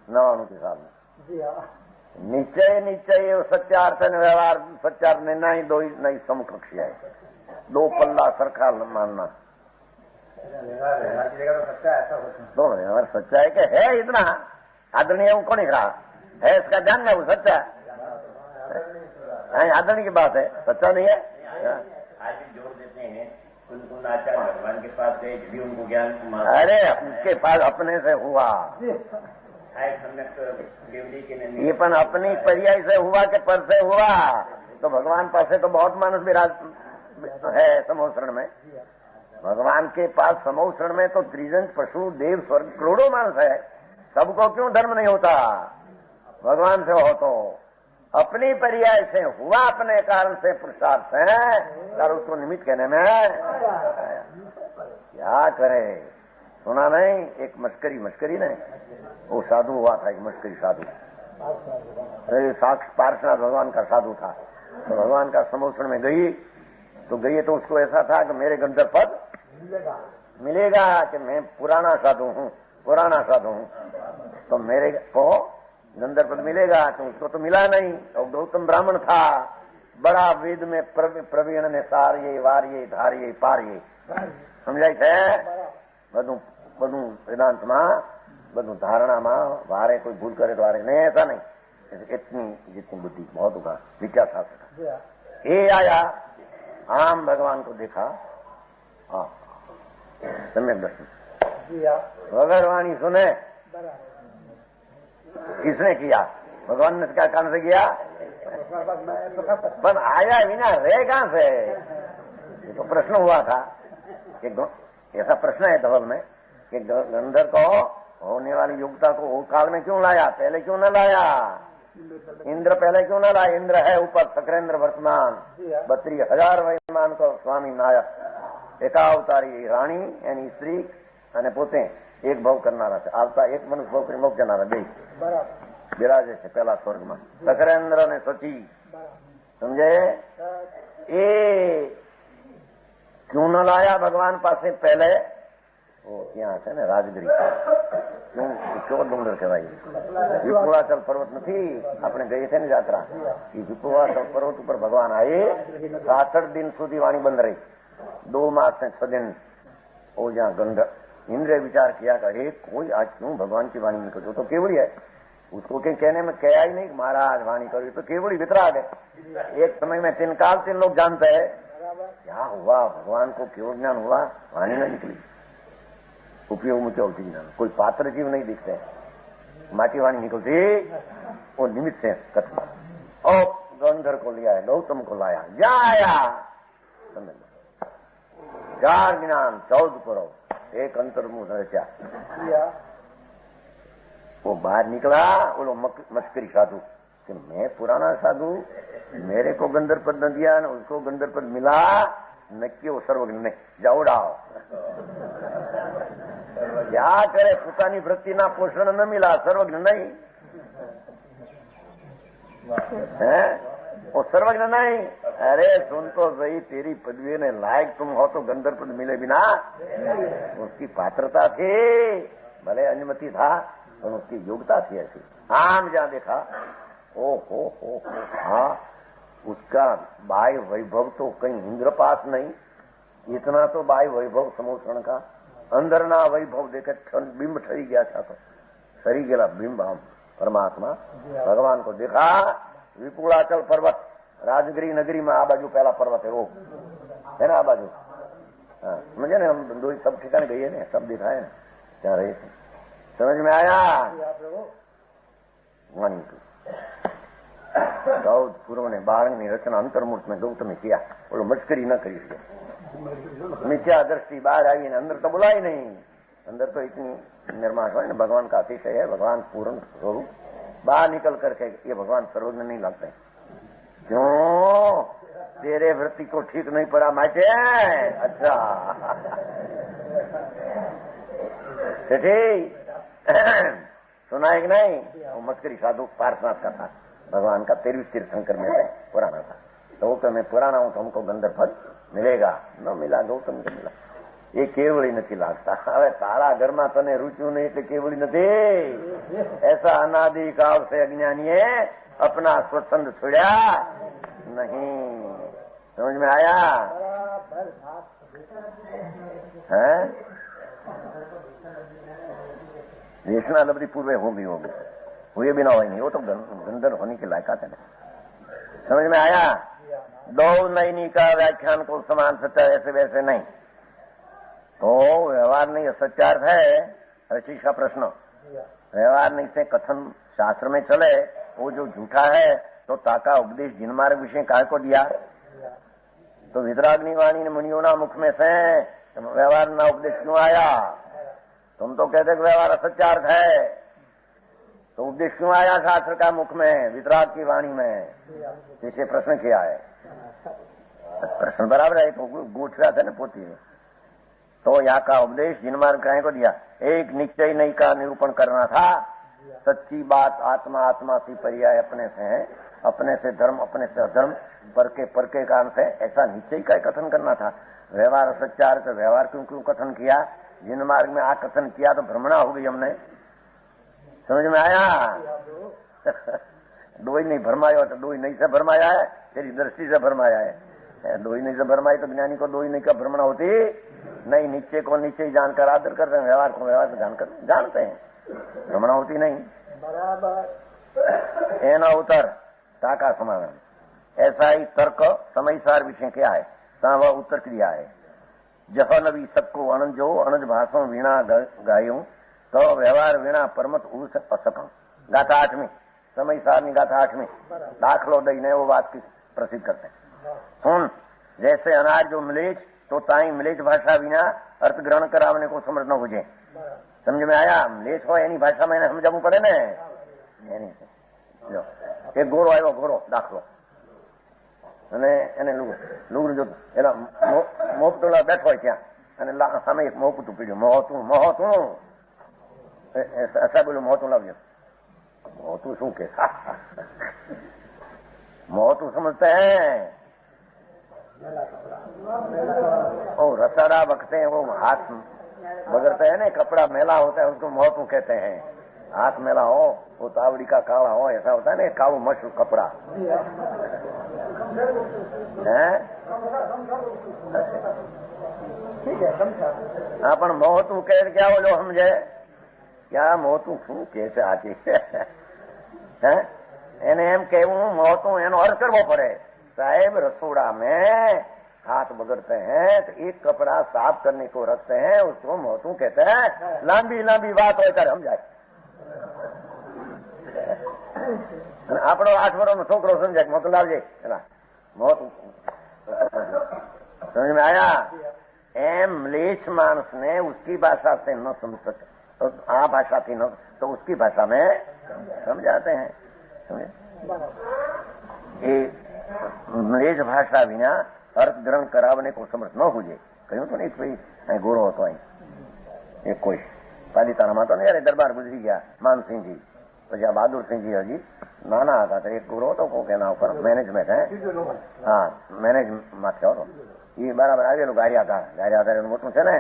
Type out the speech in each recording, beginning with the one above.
नवाणु के साल में निश्चय निश्चय सत्यार्थ ने व्यवहार सत्यार्थ ने नहीं दो नहीं समकक्ष है, दो पल्ला सरखा मानना। दोनों व्यवहार सच्चा है कि है इतना आदरणीय हूं कौन रहा है, इसका ध्यान में वो सच्चा है, आदरणीय की बात है, सच्चा नहीं है। आज भी जोर देते हैं कुल आचार्य भगवान के पास गए भी उनको ज्ञान। अरे उसके पास अपने से हुआ ये पण अपनी पर्याय से हुआ के पर से हुआ, तो भगवान पास से तो बहुत मानस विराज है समोसरण में। भगवान के पास समोसरण में तो त्रिजंग पशु देव स्वर्ग करोड़ों मानस है, सबको क्यों धर्म नहीं होता, भगवान से हो तो अपनी पर्याय से हुआ, अपने कारण से पुरुषार्थ है, और उसको निमित्त कहने में क्या करे। सुना नहीं एक मस्करी नहीं, वो साधु हुआ था, एक मस्करी साधु, साक्ष पार्श्वनाथ भगवान का साधु था, तो भगवान का समोसरण में गई तो उसको ऐसा था कि मेरे गंधर्व पद मिलेगा, कि मैं पुराना साधु हूँ, तो मेरे को गंधर्व पद मिलेगा, तो उसको तो मिला नहीं। और गौतम ब्राह्मण था, बड़ा वेद में प्रवीण ने सारिये वारिये धारिये पारिये समझाई थे, બધું વેદાંતમાં બધું ધારણામાં વારે કોઈ ભૂલ કરે તો વારે नहीं, ऐसा नहीं, इतनी जितनी बुद्धि बहुत होगा विचार था। ये आया आम भगवान को देखा, सम्यक दर्शन वगर वाणी सुने, किसने किया, भगवान ने क्या कारण से किया, पर आया बिना रहे कहां से, ये तो प्रश्न हुआ था, ऐसा प्रश्न है धवल में कि गंधर्व को होने वाली योग्यता को वो काल में क्यों लाया, पहले क्यों न लाया, इंद्र पहले क्यों न लाया, इंद्र है ऊपर, सक्रेंद्र वर्तमान, 32,000 वैमान को स्वामी नायक, एकावतारी राणी यानी स्त्री અને પોતે એક ભાવ કરનારા છે, આવતા એક મનુષ્ય ભાવ કરી મોક્ષ જનારા બે બિરાજે છે પેલા સ્વર્ગમાં, સકરેન્દ્ર ને સચી સમજે। એ क्यों न लाया भगवान पास पहले, वो यहाँ છે ને રાજગીરી, क्यों डूंगर कहवाय, વિપુલાચલ પર્વત નથી, આપણે ગઈ છે ને યાત્રા, એ વિપુલાચલ પર્વત ઉપર ભગવાન આए, 66 दिन સુધી वाणी बंद रही, 2 मास से 6 दिन। वो जहाँ गंधर्व इंद्र विचार किया कि अरे कोई आज क्यों भगवान की वाणी निकल, तो केवड़ी है, उसको कहीं कहने में कहा ही नहीं महाराज वाणी करो, तो केवड़ी वितराग है। एक समय में 3 काल 3 लोग जानते हैं क्या हुआ, भगवान को केवल ज्ञान हुआ, वाणी न निकली, उपयोग में चलती ज्ञान, कोई पात्र जीव नहीं दिखते, माटी वाणी निकलती, वो निमित्त से कथन। और गंधर्व को लिया है, गौतम को लाया, जाया 4 ज्ञान 14 करो, एक अंतर्मुख रचा, वो बाहर निकला, वो मस्करी साधु कि मैं पुराना साधु, मेरे को गंधर्व पद न दिया न उसको गंधर्व पद मिला, नक्की वो सर्वज्ञ नहीं, जाओ डाओ क्या करे, પોતાની વૃત્તિ ના પોષણ न मिला, सर्वज्ञ नहीं है, वो सर्वज्ञ नहीं। अरे सुन तो सही, तेरी पदवी ने लायक तुम हो तो गंधर्व पद मिले बिना, उसकी पात्रता थी, भले अनुमति था, और उसकी योग्यता थी ऐसी। आम जहां देखा ओ हो हाँ, उसका बाह्य वैभव तो कहीं इंद्र पास नहीं, इतना तो बाह्य वैभव समोसरण का, अंदर ना वैभव देखे बिंब ठरी गया था, तो सरी गेला बिंब हम परमात्मा भगवान को देखा। विपुलाचल पर्वत राजगिरी नगरी में आ बाजू पहला पर्वत है, वो है ना आ बाजू, हाँ समझे ना, हम दो सब ठिकाने गए ना, सब दिखाए ना क्या रहे थे, समझ में आया। वाणी गौत पूर्व ने 12वीं रचना अंतर्मूर्त में गौतम ने किया, बोलो मस्करी न करी, मिथ्या दृष्टि बाहर आई ने, अंदर तो बुला ही नहीं, अंदर तो इतनी निर्माण है ना, भगवान का अतिशय है, भगवान पूर्ण स्वरूप, बाहर निकल करके ये भगवान सर्वज्ञ नहीं लगते, क्यों तेरे वृत्ति को ठीक नहीं पड़ा माचे, अच्छा ठीक सुना है कि नहीं, वो मस्करी साधु पार्श्वनाथ का था, भगवान का 13 तीर्थंकर में से पुराना था, तो वो मैं पुराना हूं तो हमको गंधर्व पद मिलेगा, न मिला, गौतम को मिला, એ કેવળી નથી લાગતા. હવે તારા ઘરમાં તને રૂચ્યું નહીં એટલે કેવળી નથી. એસા અનાદિ કાળ से अज्ञानीએ अपना स्वच्छंद छोड़ा नहीं. समझ में आया है? देशना लबरी पूर्व होगी हुए बिना हो नहीं, वो तो गंदर होने के लायकात है. समझ में आया? दो नैनी का व्याख्यान को समान सच्चा ऐसे वैसे नहीं. तो व्यवहार नहीं सच्चार्थ है. ऋषि का प्रश्न, व्यवहार नहीं से कथन शास्त्र में चले वो जो झूठा है तो ताका उपदेश जिनमार्ग विषय काय को दिया? तो वितराग्नि वाणी ने मुनियों मुख में से व्यवहार ना उपदेश क्यों आया? तुम तो कहते व्यवहार असत्यार्थ है, तो उपदेश क्यों आया शास्त्र का मुख में, वितराग की वाणी में? इसे प्रश्न किया है. प्रश्न बराबर है, तो गूठ रहा था ना पोती. तो यहाँ का उपदेश जिनमार्ग काय को दिया? एक निश्चय नहीं का निरूपण करना था. सच्ची बात आत्मा, आत्मा से पर्याय अपने से है, अपने से धर्म, अपने से अधर्म, पर के काम से, ऐसा निश्चय का कथन करना था. व्यवहार सच्चार्थ, व्यवहार क्यों क्यों कथन किया? जिन मार्ग में आ कथन किया तो भ्रमणा हो गई हमने. समझ में आया? डोई नहीं भरमाया तो डोई नहीं से भरमाया है, तेरी दृष्टि से भरमाया है. डोई नहीं से भरमाई तो ज्ञानी को डोई नहीं का भ्रमणा होती नहीं. निश्चय को निश्चय जानकर आदर करते हैं, व्यवहार को व्यवहार से जानकर जानते हैं, भ्रमणा होती नहीं. बराबर एना उत्तर ताका समाधान. ऐसा ही तर्क समयसार विषय क्या है? वह उत्तर क्रिया है. जह नबी सबको अनंत जो अनंत भाषण वीणा गायूं तो व्यवहार वीणा परमत उस असकम. गाथा 8वीं समयसार गाथा 8वीं दाखलो दईने वो बात की प्रसिद्ध करते हैं. सुन, जैसे अनाज जो मिलेज तो ताई मिलेज भाषा विना अर्थ ग्रहण करावने को समझ न हो जाए. समझ में आया? मिलेज हो एनी भाषा में समझવું પડે ને. એક ગોરો આવ્યો, ગોરો દાખલો, અને એને લુગડું જોતું, એના મોપટોલા બેઠો હોય ત્યાં, અને સામે એક મોપટું પીડ્યું. મોહતું સાહેબ બોલું, મોહતું લાવજો. મોહતું શું કે? મોહતું समझते हैं वो रसाड़ा बकते हैं, वो हाथ बगड़ते हैं ना, कपड़ा मेला होता है उसको मोहतू कहते हैं. हाथ मेला हो, वो तावड़ी का काला हो, ऐसा होता है ना, कालू मशहूर कपड़ा है. हाँ, पण मोहतू कह क्या बोलो समझे? क्या मोहतू शू कैसे आती है? એને એમ કહેવું મોહતું એનો અર્થ કરવો પડે. साहेब रसोड़ा में हाथ बगड़ते हैं तो एक कपड़ा साफ करने को रखते हैं, उसको मोहतू कहते हैं. लांबी लांबी बात होकर समझाय. આપણો 8 વર્ષનો છોકરો સમજાય મોટું લાવજે મોહતું. समझ में आया? एम म्लेच्छ मानस ने उसकी भाषा से न समझ सके तो आ भाषा थी न तो उसकी भाषा में समझाते हैं. ये म्लेच्छ भाषा विना अर्थ ग्रहण करावने को समर्थ न हो जाए. કહ્યું તો નહીં ભાઈ ગોરો હતો અહીં એક કોઈ પાલિતાણામાં તો ને યાર દરબાર ગુજરી ગયા માનસિંહજી, પછી આ બહાદુરસિંહજી હજી નાના હતા તો એક ગોરો હતો કોક એના ઉપર મેનેજમેન્ટ હે હા મેનેજમાં થયો હતો એ બરાબર આવેલું ગારિયાધાર એનું મોટું છે ને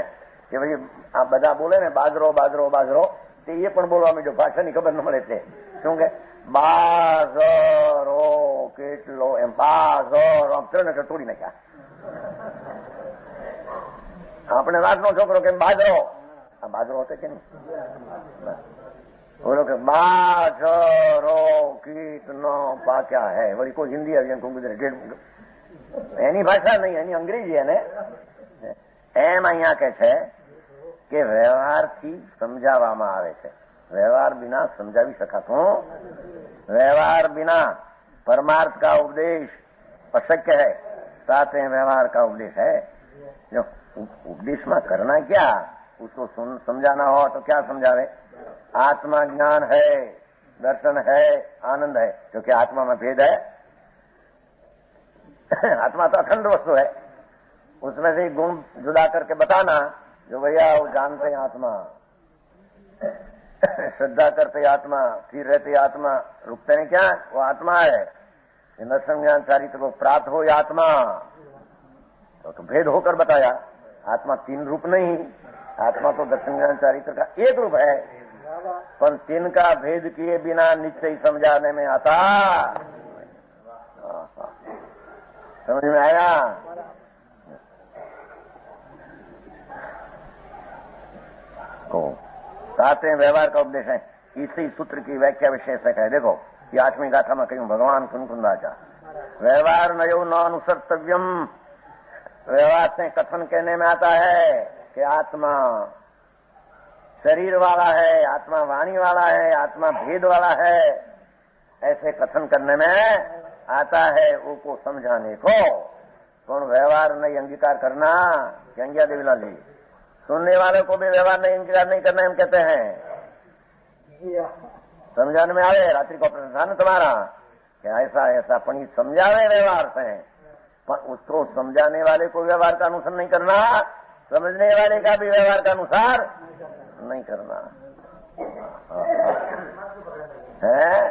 કે ભાઈ આ બધા બોલે ને બાજરો બાજરો બાજરો તે એ પણ બોલવા માંડ્યો. ભાષાની ખબર ન મળે છે શું કે બાજરો કેટલો એમ બાજરો આમ ત્રણ તોડી નાખ્યા. આપણે રાતનો છોકરો કે બાજરો, આ બાજરો હતો કે નહીં બોલો કે બાજરો કીટનો પાક્યા હે. વળી કોઈ હિન્દી આવી કોઈ ગુજરાતી એની ભાષા નહીં, એની અંગ્રેજી એને એમ અહીંયા કે છે કે વ્યવહારથી સમજાવવામાં આવે છે. व्यवहार बिना समझावी सकातो. व्यवहार बिना परमार्थ का उपदेश अशक्य है, साथ में व्यवहार का उपदेश है. जो उपदेश में करना क्या, उसको समझाना हो तो क्या समझावे? आत्मा ज्ञान है, दर्शन है, आनंद है, क्योंकि आत्मा में भेद है. आत्मा तो अखंड वस्तु है, उसमें से गुण जुदा करके बताना जो भैया वो जानते हैं आत्मा, श्रद्धा करते आत्मा, स्थिर रहते आत्मा, रुकते हैं क्या वो आत्मा है. दर्शन ज्ञान चारित्र को प्राप्त हो आत्मा तो भेद होकर बताया. आत्मा तीन रूप नहीं, आत्मा तो दर्शन ज्ञान चारित्र का एक रूप है, पर तीन का भेद किए बिना निश्चय समझाने में आता। समझ में आया? कहते हैं व्यवहार का उपदेश है, इसी सूत्र की व्याख्या विशेष है। देखो ये 8वीं गाथा में कहीं भगवान कुंकुंदाचा व्यवहार नयो न अनुसर्तव्यम, व्यवहार से कथन कहने में आता है कि आत्मा शरीर वाला है, आत्मा वाणी वाला है, आत्मा भेद वाला है, ऐसे कथन करने में आता है। वो को समझाने को कौन व्यवहार नहीं अंगीकार करना, गंगा देवी लाली सुनने वाले को भी व्यवहार नहीं अंगीकार नहीं करना हम कहते हैं। समझाने में आवे रात्रि को प्रधान तुम्हारा कि ऐसा ऐसा पण समझावे व्यवहार से, पर उसको समझाने वाले को व्यवहार का अनुसार नहीं करना, समझने वाले का भी व्यवहार का अनुसार नहीं करना है।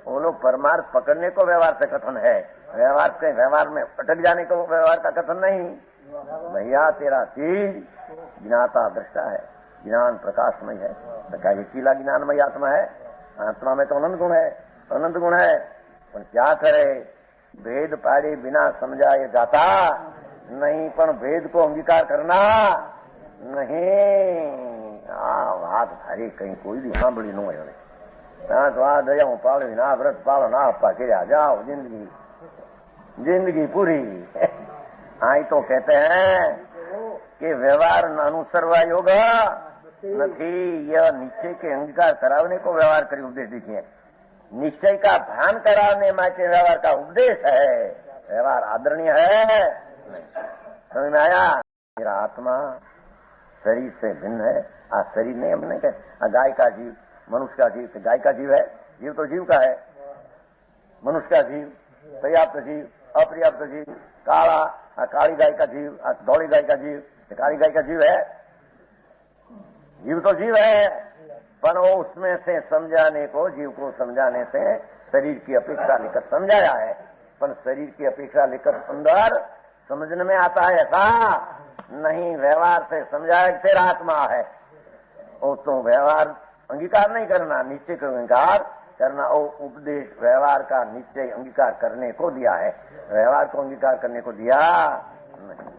वो लोग परमार्थ पकड़ने को व्यवहार से कथन है, व्यवहार से व्यवहार में अटक जाने को व्यवहार का कथन नहीं। भैया तेरा चीज ज्ञाता दृष्टा है, ज्ञान प्रकाशमय है, तो क्या कीला ज्ञानमय आत्मा है? आत्मा में तो अनंत गुण है, अनंत गुण है, पर क्या करे भेद पाड़े बिना समझाए जाता नहीं, पर भेद को अंगीकार करना नहीं। વાત ભારી કઈ કોઈ દી સાંભળી ન હોય। ત્યાં તો આ દયા હું પાળવી ના વ્રત પાળો ના આપવા કર્યા જાઓ जिंदगी जिंदगी पूरी। आई तो कहते हैं कि व्यवहार न अनुसरवा योग नहीं, यह निश्चय के अंगीकार कराने को व्यवहार करी उपदेश देखिए। निश्चय का भान कराने माटे व्यवहार का उपदेश है, व्यवहार आदरणीय है। समझ में आया? मेरा आत्मा शरीर से भिन्न है। आज शरीर नहीं, हमने कहा गाय का जीव, मनुष्य का जीव, गाय का जीव है, जीव तो जीव का है, मनुष्य का जीव, पर्याप्त जीव, अपर्याप्त जीव, काला काली गाय का जीव, धौली गाय का जीव, काली गाय का जीव है, जीव तो जीव है, पर वो उसमें से समझाने को, जीव को समझाने से शरीर की अपेक्षा लेकर समझाया है, पर शरीर की अपेक्षा लेकर अंदर समझने में आता है ऐसा नहीं। व्यवहार से समझाया तेरा आत्मा है, वो तो व्यवहार अंगीकार नहीं करना, निश्चय का अंगीकार करना। वो उपदेश व्यवहार का निश्चय अंगीकार करने को दिया है, व्यवहार को अंगीकार करने को दिया नहीं।